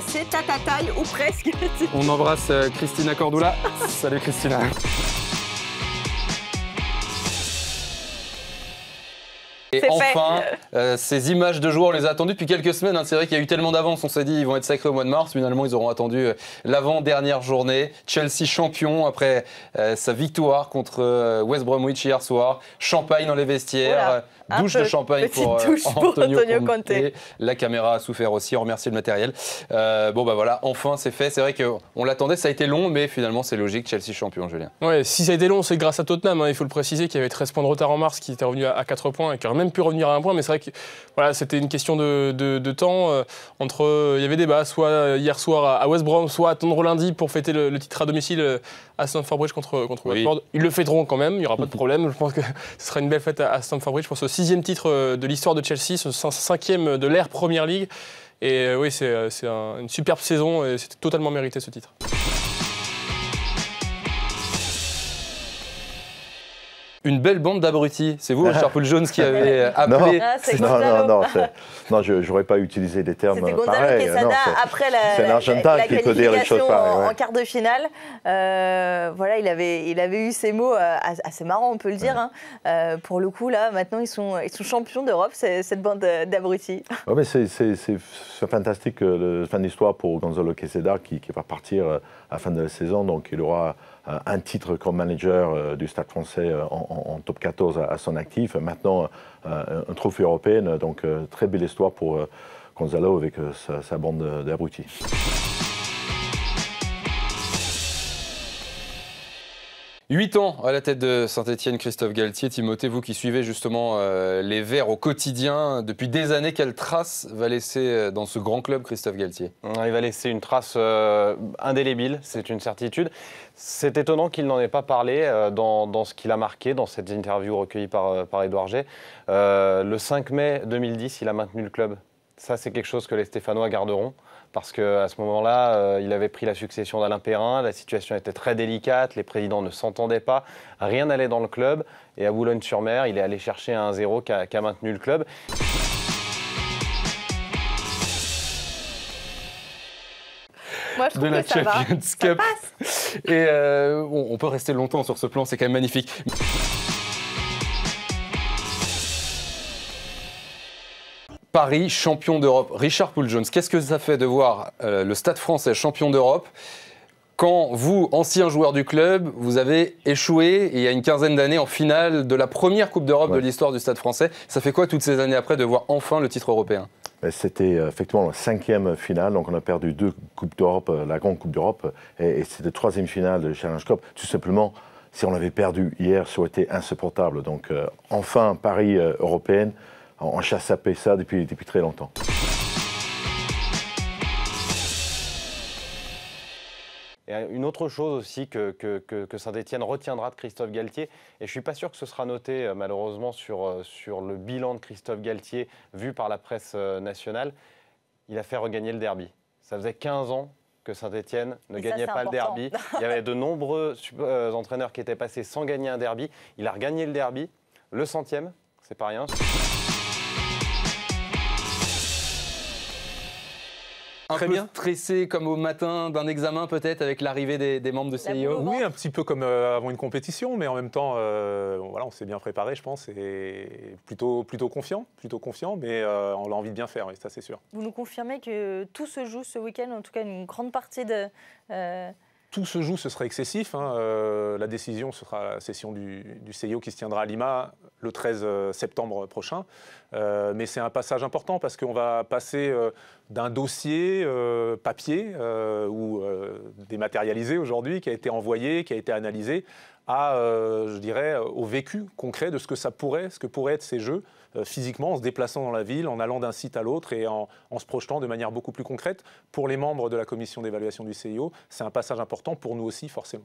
C'est à ta taille ou presque. On embrasse Christina Cordula. Salut Christina. Et enfin, ces images de joueurs, on les a attendues depuis quelques semaines. Hein. C'est vrai qu'il y a eu tellement d'avance, on s'est dit ils vont être sacrés au mois de mars. Finalement, ils auront attendu l'avant-dernière journée. Chelsea champion après sa victoire contre West Bromwich hier soir. Champagne dans les vestiaires. Douche de champagne pour Antonio Conte. La caméra a souffert aussi, on remercie le matériel. Bon bah voilà, enfin c'est fait. C'est vrai qu'on l'attendait, ça a été long, mais finalement c'est logique, Chelsea champion, Julien. Ouais, si ça a été long, c'est grâce à Tottenham, hein, il faut le préciser, qui avait 13 points de retard en mars, qui était revenu à 4 points et qui aurait même pu revenir à 1 point, mais c'est vrai que voilà, c'était une question de temps. Il y avait débat, soit hier soir à West Brom, soit attendre lundi pour fêter le titre à domicile à Stamford Bridge contre Watford. Ils le fêteront quand même, il n'y aura pas de problème. Je pense que ce sera une belle fête à Stamford Bridge pour ce 6e titre de l'histoire de Chelsea, ce 5e de l'ère Premier League. Et oui, c'est une superbe saison et c'était totalement mérité ce titre. Une belle bande d'abrutis. C'est vous, Richard Poul-Jones, qui avez appelé. Non, je n'aurais pas utilisé des termes pareils. Gonzalo Quesada après la qualification en quart de finale. Voilà, il avait eu ces mots assez marrants, on peut le dire. Hein. Pour le coup, là, maintenant, ils sont champions d'Europe, cette bande d'abrutis. Ouais, mais c'est fantastique, la fin d'histoire pour Gonzalo Quesada qui va partir à la fin de la saison. Donc, il aura un titre comme manager du Stade français en top 14 à son actif. Maintenant, un trophée européen. Donc, très belle histoire pour Gonzalo avec sa bande d'abrutis. « 8 ans à la tête de Saint-Etienne, Christophe Galtier. Timothée, vous qui suivez justement les Verts au quotidien, depuis des années, quelle trace va laisser dans ce grand club Christophe Galtier? Il va laisser une trace indélébile, c'est une certitude. C'est étonnant qu'il n'en ait pas parlé dans ce qu'il a marqué, dans cette interview recueillie par Édouard G. Le 5 mai 2010, il a maintenu le club. Ça, c'est quelque chose que les Stéphanois garderont. Parce qu'à ce moment-là, il avait pris la succession d'Alain Perrin, la situation était très délicate, les présidents ne s'entendaient pas, rien n'allait dans le club. Et à Boulogne-sur-Mer, il est allé chercher un 1-0 qui a maintenu le club. Moi, je trouve de la que ça Champions va. Cup. Et on peut rester longtemps sur ce plan, c'est quand même magnifique. Paris, champion d'Europe. Richard Poul-Jones, qu'est-ce que ça fait de voir le Stade français champion d'Europe quand vous, ancien joueur du club, vous avez échoué il y a une quinzaine d'années en finale de la première Coupe d'Europe de l'histoire du Stade français? Ça fait quoi toutes ces années après de voir enfin le titre européen? C'était effectivement la 5e finale, donc on a perdu 2 Coupes d'Europe, la grande Coupe d'Europe, et c'était la 3e finale de Challenge Cup. Tout simplement, si on l'avait perdu hier, ça aurait été insupportable. Donc enfin, Paris européenne, on chasse à paix ça depuis très longtemps. Et une autre chose aussi que Saint-Etienne retiendra de Christophe Galtier, et je ne suis pas sûr que ce sera noté malheureusement sur le bilan de Christophe Galtier vu par la presse nationale, il a fait regagner le derby. Ça faisait 15 ans que Saint-Etienne ne gagnait pas le derby. Il y avait de nombreux entraîneurs qui étaient passés sans gagner un derby. Il a regagné le derby, le 100e, c'est pas rien. Un peu stressé comme au matin d'un examen peut-être avec l'arrivée des membres de CIO? Oui, un petit peu comme avant une compétition, mais en même temps, voilà, on s'est bien préparé, je pense, et plutôt confiant, mais on a envie de bien faire, oui, ça c'est sûr. Vous nous confirmez que tout se joue ce week-end, en tout cas une grande partie de... Tout se joue, ce serait excessif. Hein. La décision, ce sera la session du CIO qui se tiendra à Lima le 13 septembre prochain. Mais c'est un passage important parce qu'on va passer d'un dossier papier ou dématérialisé aujourd'hui, qui a été envoyé, qui a été analysé, à, je dirais, au vécu concret de ce que pourraient être ces jeux physiquement, en se déplaçant dans la ville, en allant d'un site à l'autre et en se projetant de manière beaucoup plus concrète. Pour les membres de la commission d'évaluation du CIO, c'est un passage important pour nous aussi, forcément.